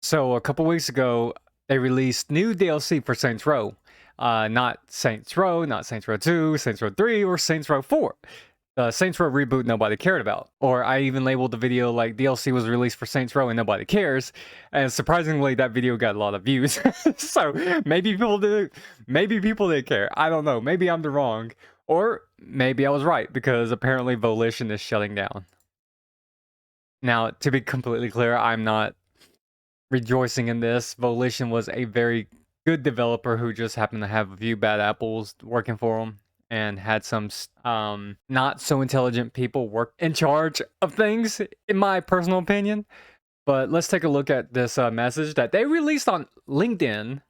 So a couple weeks ago, they released new DLC for Saints Row. Not Saints Row, not Saints Row 2, Saints Row 3, or Saints Row 4. The Saints Row reboot nobody cared about. Or I even labeled the video like DLC was released for Saints Row and nobody cares. And surprisingly, that video got a lot of views. So maybe people did care. I don't know. Maybe I'm the wrong. Or maybe I was right because apparently Volition is shutting down. Now, to be completely clear, I'm not rejoicing in this. Volition was a very good developer who just happened to have a few bad apples working for him and had some not so intelligent people work in charge of things, in my personal opinion. But let's take a look at this message that they released on LinkedIn,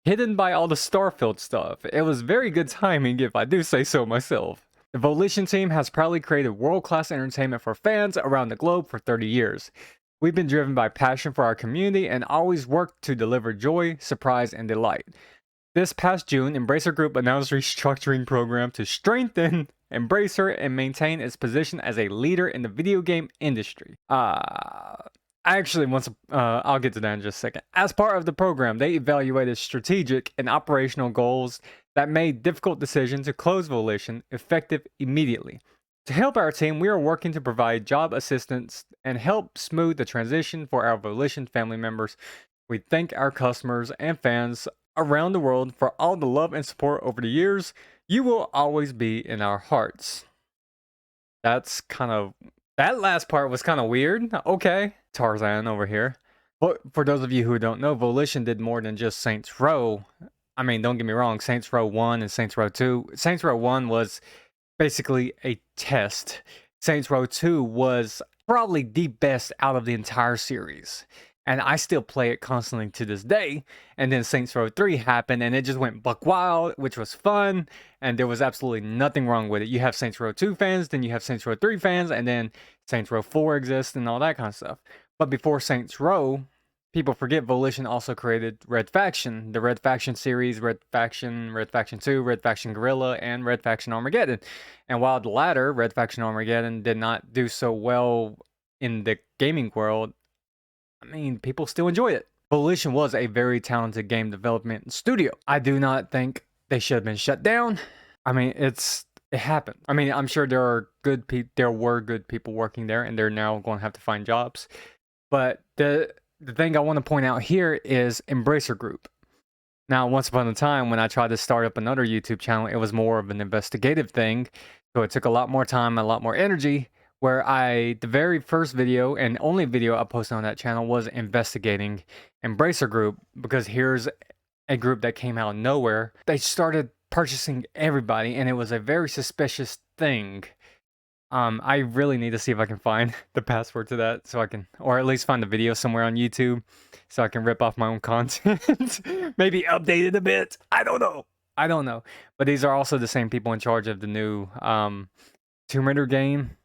hidden by all the Starfield stuff. It was very good timing, if I do say so myself. The Volition team has proudly created world-class entertainment for fans around the globe for 30 years. We've been driven by passion for our community and always worked to deliver joy, surprise, and delight. This past June, Embracer Group announced a restructuring program to strengthen Embracer and maintain its position as a leader in the video game industry. I'll get to that in just a second. As part of the program, they evaluated strategic and operational goals that made difficult decisions to close Volition effective immediately. To help our team, we are working to provide job assistance and help smooth the transition for our Volition family members. We thank our customers and fans around the world for all the love and support over the years. You will always be in our hearts. That last part was kind of weird. Okay, Tarzan over here. But for those of you who don't know, Volition did more than just Saints Row. I mean, don't get me wrong, Saints Row 1 and Saints Row 2. Saints Row 1 was basically a test. Saints Row 2 was probably the best out of the entire series. And I still play it constantly to this day. And then Saints Row 3 happened and it just went buck wild, which was fun. And there was absolutely nothing wrong with it. You have Saints Row 2 fans, then you have Saints Row 3 fans, and then Saints Row 4 exists and all that kind of stuff. But before Saints Row, people forget Volition also created Red Faction, the Red Faction series, Red Faction 2, Red Faction Guerrilla, and Red Faction Armageddon. And while the latter, Red Faction Armageddon, did not do so well in the gaming world, I mean, people still enjoy it. Volition was a very talented game development studio. I do not think they should have been shut down. I mean, it happened. I mean, I'm sure there were good people working there, and they're now going to have to find jobs. But the thing I want to point out here is Embracer Group. Now, once upon a time, when I tried to start up another YouTube channel, it was more of an investigative thing. So it took a lot more time, a lot more energy, where the very first video and only video I posted on that channel was investigating Embracer Group, because here's a group that came out of nowhere. They started purchasing everybody, and it was a very suspicious thing. I really need to see if I can find the password to that so I can, or at least find the video somewhere on YouTube so I can rip off my own content. Maybe update it a bit. I don't know. But these are also the same people in charge of the new Tomb Raider game,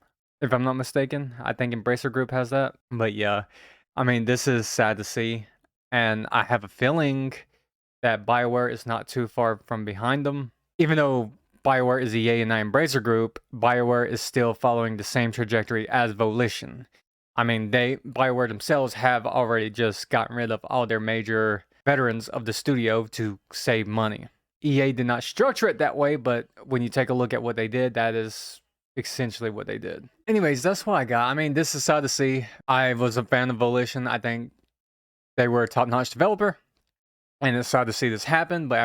if I'm not mistaken. I think Embracer Group has that. But yeah, I mean, this is sad to see. And I have a feeling that BioWare is not too far from behind them. Even though BioWare is EA and not Embracer Group, BioWare is still following the same trajectory as Volition. I mean, BioWare themselves have already just gotten rid of all their major veterans of the studio to save money. EA did not structure it that way, but when you take a look at what they did, that is essentially what they did. Anyways, that's what I got. I mean, this is sad to see. I was a fan of Volition. I think they were a top-notch developer, and it's sad to see this happen. But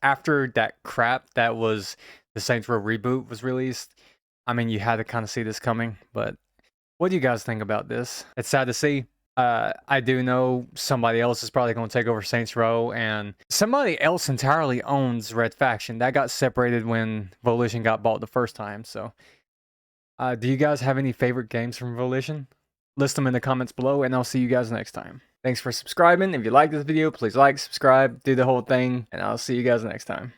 after that crap that was the Saints Row reboot was released, I mean, you had to kind of see this coming. But what do you guys think about this? It's sad to see. I do know somebody else is probably going to take over Saints Row, and somebody else entirely owns Red Faction. That got separated when Volition got bought the first time. So do you guys have any favorite games from Volition? List them in the comments below, and I'll see you guys next time. Thanks for subscribing. If you like this video, please like, subscribe, do the whole thing, and I'll see you guys next time.